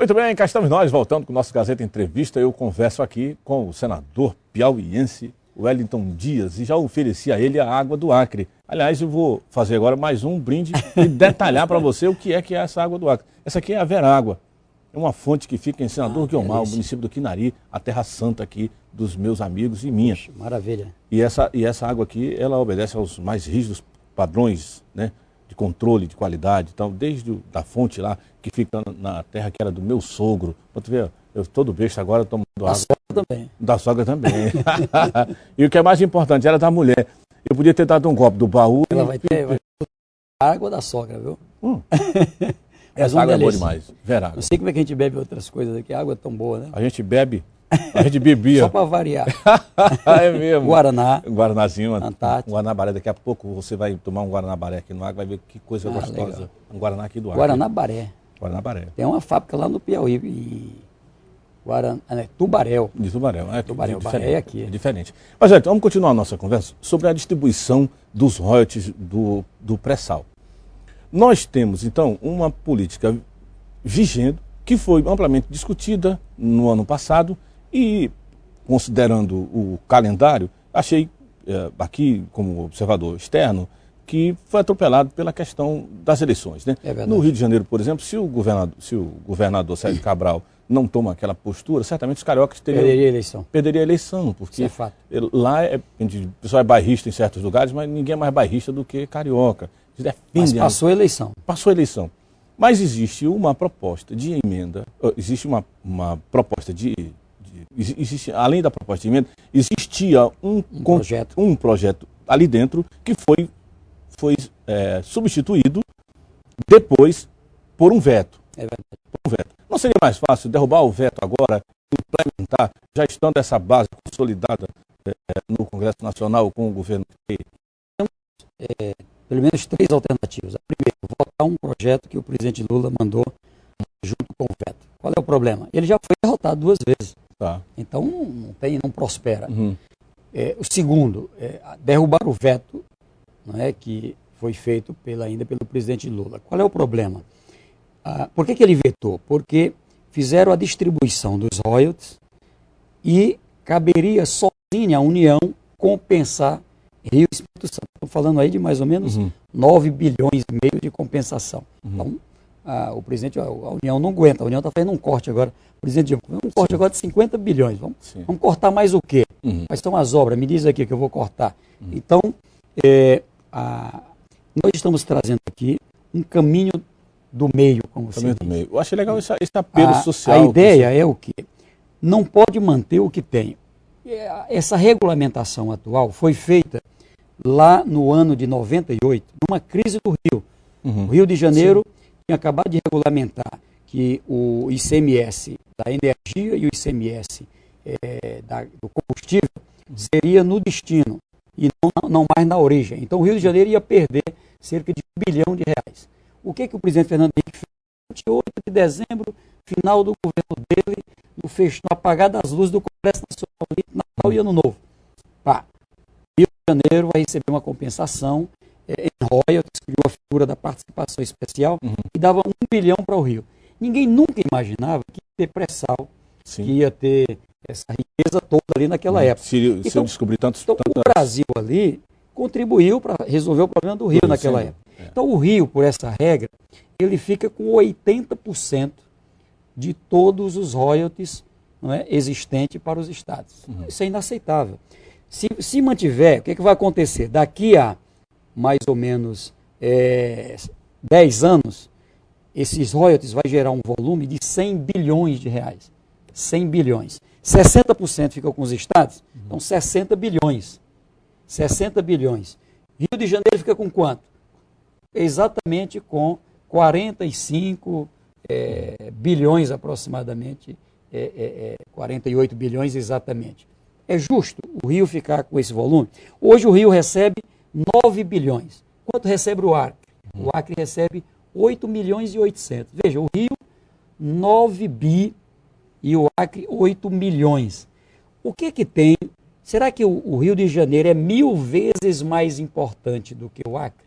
Muito bem, cá estamos nós, voltando com o nosso Gazeta Entrevista. Eu converso aqui com o senador piauiense Wellington Dias e já ofereci a ele a água do Acre. Aliás, eu vou fazer agora mais um brinde e detalhar para você o que é essa água do Acre. Essa aqui é a Verágua. É uma fonte que fica em Senador Guiomar, o município do Quinari, a terra santa aqui dos meus amigos e minha. Puxa, maravilha. E essa água aqui, ela obedece aos mais rígidos padrões, né, de controle, de qualidade. Então, desde da fonte lá, que fica na terra que era do meu sogro. Pode ver, eu todo besta agora tomando água. Da sogra também. Da sogra também. E o que é mais importante, era da mulher. Eu podia ter dado um golpe do baú. Ela vai ter a água da sogra, viu? Essa água é boa demais. Verágua. Não sei como é que a gente bebe outras coisas aqui. A água é tão boa, né? A gente bebe, a gente bebia. Só para variar. É mesmo. Guaraná. Guaranazinho, Antártico. Um Guaranabaré. Daqui a pouco você vai tomar um Guaranabaré aqui no Acre, vai ver que coisa gostosa. Legal. Um Guaraná aqui do Acre. Guaranabaré. Guaranabaré. Tem uma fábrica lá no Piauí, em Tubaréu. De Tubarão. Tubarão, diferente, Baré aqui. É diferente. Mas, gente, vamos continuar a nossa conversa sobre a distribuição dos royalties do pré-sal. Nós temos, então, uma política vigente que foi amplamente discutida no ano passado e, considerando o calendário, achei, aqui como observador externo, que foi atropelado pela questão das eleições, né? É verdade. No Rio de Janeiro, por exemplo, se o governador Sérgio Cabral não toma aquela postura, certamente os cariocas Perderia a eleição. perderia a eleição, porque Isso é fato. lá o pessoal é bairrista em certos lugares, mas ninguém é mais bairrista do que carioca. Eles Mas defendem passou a eleição. Passou a eleição. Mas existe uma proposta de emenda, existe uma proposta existe, além da proposta de emenda, existia um projeto ali dentro que foi substituído depois por um veto. É verdade. Não seria mais fácil derrubar o veto agora, implementar, já estando essa base consolidada no Congresso Nacional com o governo? Pelo menos 3 alternativas. A primeira, votar um projeto que o presidente Lula mandou junto com o veto. Qual é o problema? Ele já foi derrotado 2 vezes. Tá. Então não prospera. Uhum. O segundo, derrubar o veto, não é, que foi feito ainda pelo presidente Lula. Qual é o problema? Por que ele vetou? Porque fizeram a distribuição dos royalties e caberia sozinha a União compensar Rio e Espírito Santo. Estou falando aí de mais ou menos 9 bilhões e meio de compensação. Então, o presidente, a União não aguenta. A União está fazendo um corte agora. O presidente diz, um corte agora de 50 bilhões. Vamos cortar mais o quê? Quais são as obras? Me diz aqui que eu vou cortar. Então, nós estamos trazendo aqui um caminho do meio, como você diz. Eu achei legal esse apelo social. A ideia é o quê? Não pode manter o que tem. Essa regulamentação atual foi feita lá no ano de 98, numa crise do Rio. O Rio de Janeiro tinha acabado de regulamentar que o ICMS da energia e o ICMS do combustível seria no destino e não mais na origem. Então o Rio de Janeiro ia perder cerca de R$ 1 bilhão. O que o presidente Fernando Henrique fez? 28 de dezembro, final do governo dele, no apagar das luzes do Congresso Nacional, Natal e Ano Novo. Rio de Janeiro vai receber uma compensação em royalties, criou a figura da participação especial e dava R$ 1 bilhão para o Rio. Ninguém nunca imaginava que ia ter pré-sal, que ia ter essa riqueza toda ali naquela época. Se eu descobrir tantos... O Brasil ali contribuiu para resolver o problema do Rio naquela época. Então o Rio, por essa regra, ele fica com 80% de todos os royalties, não é, existentes para os estados. Isso é inaceitável. Se mantiver, o que vai acontecer? Daqui a mais ou menos 10 anos, esses royalties vai gerar um volume de 100 bilhões de reais. 100 bilhões. 60% ficam com os estados, então 60 bilhões. 60 bilhões. Rio de Janeiro fica com quanto? Exatamente com 45 bilhões aproximadamente, 48 bilhões exatamente. É justo o Rio ficar com esse volume? Hoje o Rio recebe 9 bilhões. Quanto recebe o Acre? O Acre recebe 8 milhões e 800. Veja, o Rio 9 bi e o Acre 8 milhões. O que tem? Será que o Rio de Janeiro é 1000 vezes mais importante do que o Acre?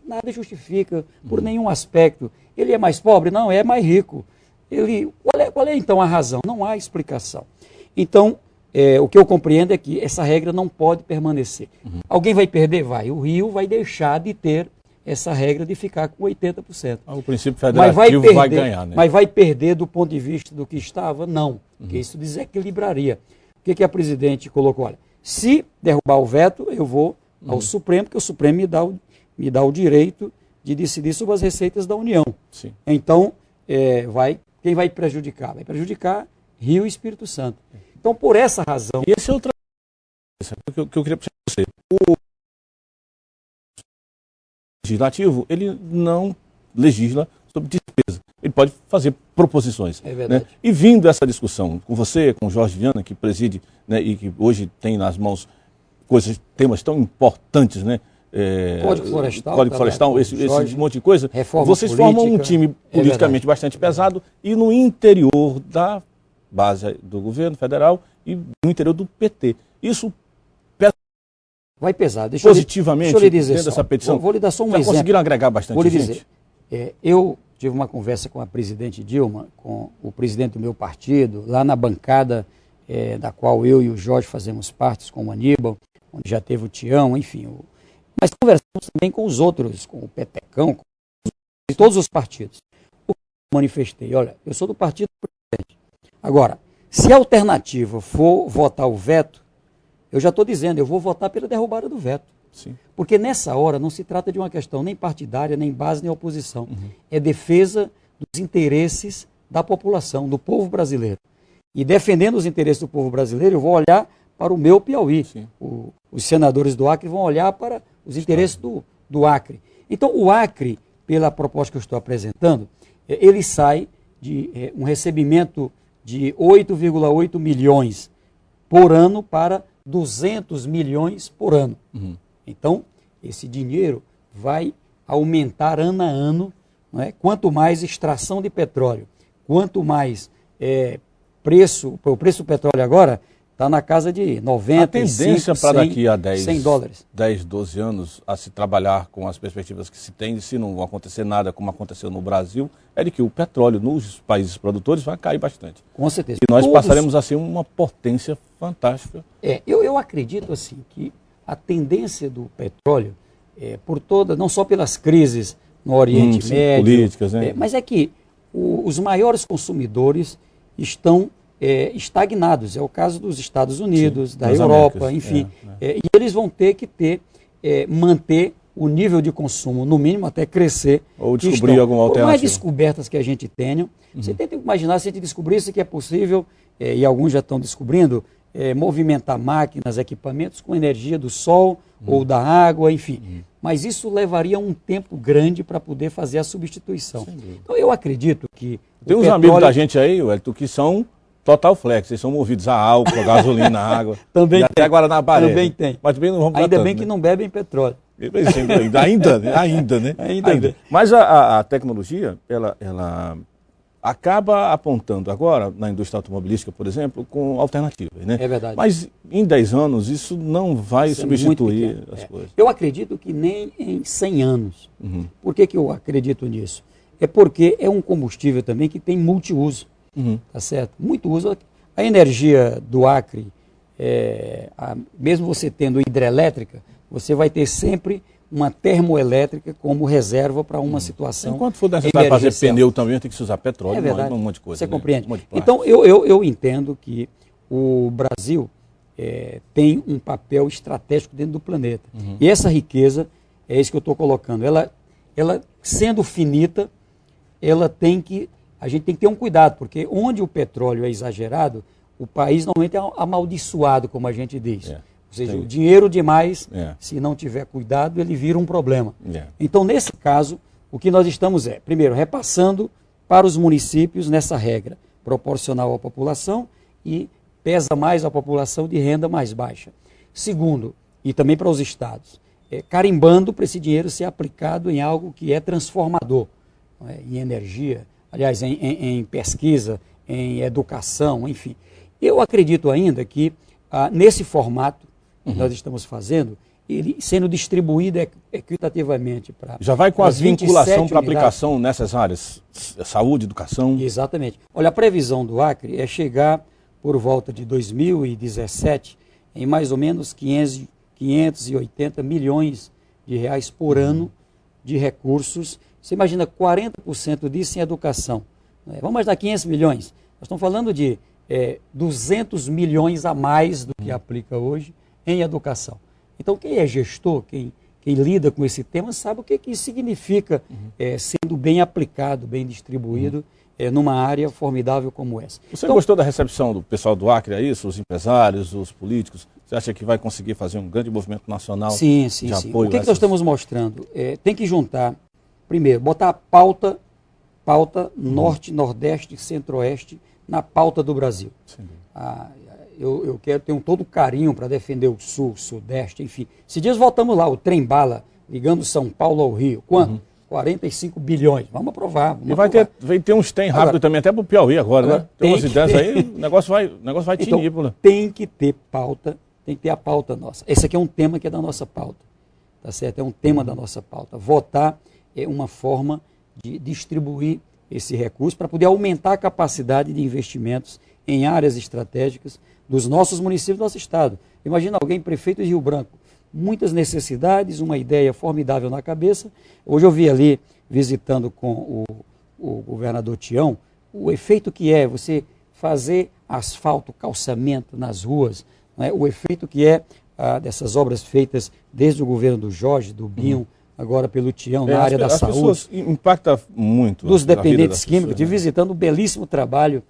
Nada justifica por nenhum aspecto. Ele é mais pobre? Não, é mais rico. Qual é então a razão? Não há explicação. Então, o que eu compreendo é que essa regra não pode permanecer. Alguém vai perder? Vai. O Rio vai deixar de ter essa regra de ficar com 80%. O princípio federativo vai ganhar, né? Mas vai perder do ponto de vista do que estava? Não, porque isso desequilibraria. O que a presidente colocou? Olha, se derrubar o veto, eu vou ao Supremo, porque o Supremo me dá o direito de decidir sobre as receitas da União. Sim. Então, quem vai prejudicar? Vai prejudicar Rio e Espírito Santo. Então, por essa razão... E esse é outra coisa que eu queria perguntar para você. O legislativo, ele não legisla sobre despesa. Ele pode fazer proposições. É verdade. Né? E vindo essa discussão com você, com o Jorge Viana, que preside, né, e que hoje tem nas mãos temas tão importantes, né? Código Florestal, esse monte de coisa. Vocês formam um time politicamente bastante pesado e no interior da base do governo federal e no interior do PT. Isso pesa vai pesar. Positivamente deixa eu lhe dizer dentro dessa petição. Vou lhe dar só um Já exemplo. conseguiram agregar bastante vou lhe gente? Dizer, eu tive uma conversa com a presidente Dilma, com o presidente do meu partido, lá na bancada da qual eu e o Jorge fazemos parte, com o Aníbal, onde já teve o Tião, enfim. Mas conversamos também com os outros, com o Petecão, com todos os partidos. O que eu manifestei? Olha, eu sou do partido do presidente. Agora, se a alternativa for votar o veto, eu já estou dizendo, eu vou votar pela derrubada do veto. Sim. Porque nessa hora não se trata de uma questão nem partidária, nem base, nem oposição. É defesa dos interesses da população, do povo brasileiro. E defendendo os interesses do povo brasileiro, eu vou olhar para o meu Piauí. Os senadores do Acre vão olhar para os interesses do Acre. Então, o Acre, pela proposta que eu estou apresentando, ele sai de um recebimento de 8,8 milhões por ano para 200 milhões por ano. Então, esse dinheiro vai aumentar ano a ano, não é? Quanto mais extração de petróleo, quanto mais o preço do petróleo agora está na casa de 90, a tendência para daqui a 100 dólares. 10, 12 anos a se trabalhar com as perspectivas que se tem, se não acontecer nada como aconteceu no Brasil, é de que o petróleo nos países produtores vai cair bastante. Com certeza. E nós passaremos a ser uma potência fantástica. Eu acredito assim que a tendência do petróleo, por toda, não só pelas crises no Oriente Médio, políticas, né? Mas é que os maiores consumidores estão estagnados. É o caso dos Estados Unidos, da Europa, Américas, enfim. E eles vão ter que manter o nível de consumo, no mínimo, até crescer. Ou descobrir alguma alternativa. Por mais descobertas que a gente tenha, você tenta imaginar se a gente descobrisse que é possível, e alguns já estão descobrindo, movimentar máquinas, equipamentos com energia do sol ou da água, enfim. Mas isso levaria um tempo grande para poder fazer a substituição. Então, eu acredito que... Tem uns amigos da gente aí, Wellington, que são total flex, eles são movidos a álcool, a gasolina, a água. Também e até agora na Baré. Também tem. Mas também não vamos Ainda tanto, bem que não bebem petróleo. Ainda, né? Mas a tecnologia, ela acaba apontando agora, na indústria automobilística, por exemplo, com alternativas, né? É verdade. Mas em 10 anos isso não vai substituir as coisas. Eu acredito que nem em 100 anos. Por que eu acredito nisso? É porque é um combustível também que tem multiuso. Tá certo? Muito uso. A energia do Acre, mesmo você tendo hidrelétrica, você vai ter sempre uma termoelétrica como reserva para uma situação. Enquanto for necessário fazer pneu também, tem que se usar petróleo, é verdade. Um monte de coisa. Você compreende? Um monte de então, eu entendo que o Brasil tem um papel estratégico dentro do planeta. E essa riqueza, é isso que eu estou colocando, ela sendo finita, a gente tem que ter um cuidado, porque onde o petróleo é exagerado, o país normalmente é amaldiçoado, como a gente diz. Ou seja, o dinheiro demais, se não tiver cuidado, ele vira um problema. Então, nesse caso, o que nós estamos primeiro, repassando para os municípios nessa regra, proporcional à população e pesa mais a população de renda mais baixa. Segundo, e também para os estados, carimbando para esse dinheiro ser aplicado em algo que é transformador, em energia, aliás, em pesquisa, em educação, enfim. Eu acredito ainda que, nesse formato que nós estamos fazendo, ele sendo distribuído equitativamente para... Já vai com a vinculação para aplicação nessas áreas, saúde, educação? Exatamente. Olha, a previsão do Acre é chegar por volta de 2017 em mais ou menos 580 milhões de reais por ano de recursos. Você imagina 40% disso em educação. Vamos imaginar 500 milhões. Nós estamos falando de 200 milhões a mais do que aplica hoje em educação. Então, quem é gestor, quem lida com esse tema, sabe o que isso significa sendo bem aplicado, bem distribuído numa área formidável como essa. Você gostou da recepção do pessoal do Acre, é isso? Os empresários, os políticos? Você acha que vai conseguir fazer um grande movimento nacional de apoio? O que nós estamos mostrando? Tem que juntar, primeiro, botar a pauta norte, nordeste, centro-oeste na pauta do Brasil. Eu tenho todo o carinho para defender o sul, sudeste, enfim. Esses dias voltamos lá, o trem-bala, ligando São Paulo ao Rio. Quanto? 45 bilhões. Vamos aprovar. Vai ter uns trem rápido também, até para o Piauí agora, né? Tem umas ideias aí, o negócio vai tinir. Então, tem que ter pauta, tem que ter a pauta nossa. Esse aqui é um tema que é da nossa pauta, tá certo? É um tema da nossa pauta. Votar é uma forma de distribuir esse recurso para poder aumentar a capacidade de investimentos em áreas estratégicas dos nossos municípios do nosso estado. Imagina alguém, prefeito de Rio Branco, muitas necessidades, uma ideia formidável na cabeça. Hoje eu vi ali, visitando com o governador Tião, o efeito que é você fazer asfalto, calçamento nas ruas, né? O efeito que é dessas obras feitas desde o governo do Jorge, do Binho, agora pelo Tião, na área da saúde. Impacta muito. Dos dependentes químicos, de visitando um belíssimo trabalho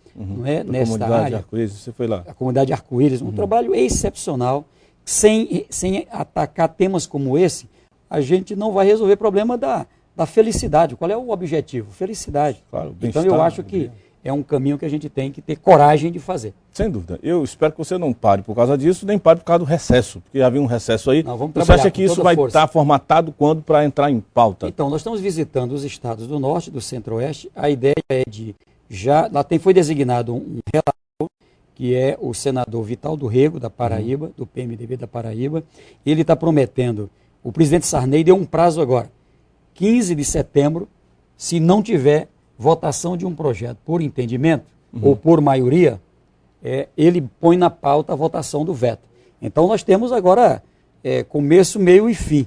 nesta área. Arco-Íris, você foi lá. A comunidade Arco-Íris, um trabalho excepcional. Sem atacar temas como esse, a gente não vai resolver o problema da felicidade. Qual é o objetivo? Felicidade. Claro, então eu acho que é um caminho que a gente tem que ter coragem de fazer. Sem dúvida. Eu espero que você não pare por causa disso, nem pare por causa do recesso, porque havia um recesso aí. Você acha que isso vai estar formatado quando para entrar em pauta? Então, nós estamos visitando os estados do norte, do centro-oeste. A ideia é de lá foi designado um relator, que é o senador Vital do Rego, da Paraíba, do PMDB da Paraíba. Ele está prometendo, o presidente Sarney deu um prazo agora, 15 de setembro, se não tiver votação de um projeto por entendimento ou por maioria, ele põe na pauta a votação do veto. Então nós temos agora começo, meio e fim.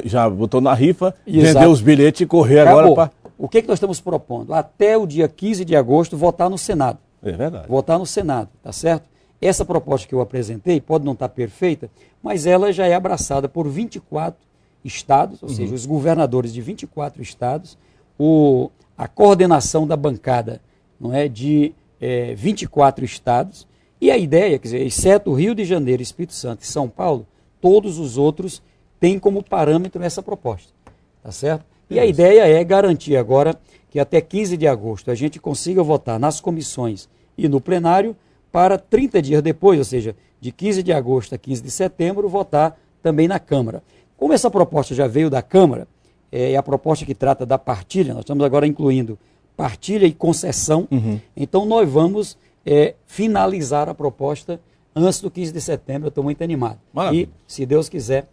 Já botou na rifa, vendeu os bilhetes e correr agora para... O que nós estamos propondo? Até o dia 15 de agosto votar no Senado. É verdade. Votar no Senado, tá certo? Essa proposta que eu apresentei pode não estar perfeita, mas ela já é abraçada por 24 estados, ou seja, os governadores de 24 estados, a coordenação da bancada não é, de 24 estados, e a ideia, quer dizer, exceto o Rio de Janeiro, Espírito Santo e São Paulo, todos os outros têm como parâmetro essa proposta, tá certo? E a ideia é garantir agora que até 15 de agosto a gente consiga votar nas comissões e no plenário para 30 dias depois, ou seja, de 15 de agosto a 15 de setembro, votar também na Câmara. Como essa proposta já veio da Câmara, é a proposta que trata da partilha, nós estamos agora incluindo partilha e concessão, então nós vamos finalizar a proposta antes do 15 de setembro, eu estou muito animado. Maravilha. E, se Deus quiser,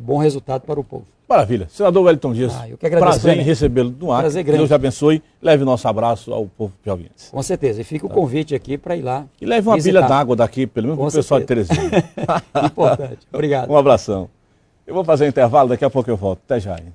bom resultado para o povo. Maravilha. Senador Wellington Dias, eu que agradeço, prazer em recebê-lo no ar. Prazer grande. Deus te abençoe. Leve nosso abraço ao povo piauiense. Com certeza. E fica o convite aqui para ir lá. E leve uma pilha d'água daqui, pelo menos para o pessoal de Teresina. Importante. Obrigado. Um abração. Eu vou fazer um intervalo, daqui a pouco eu volto. Até já, hein?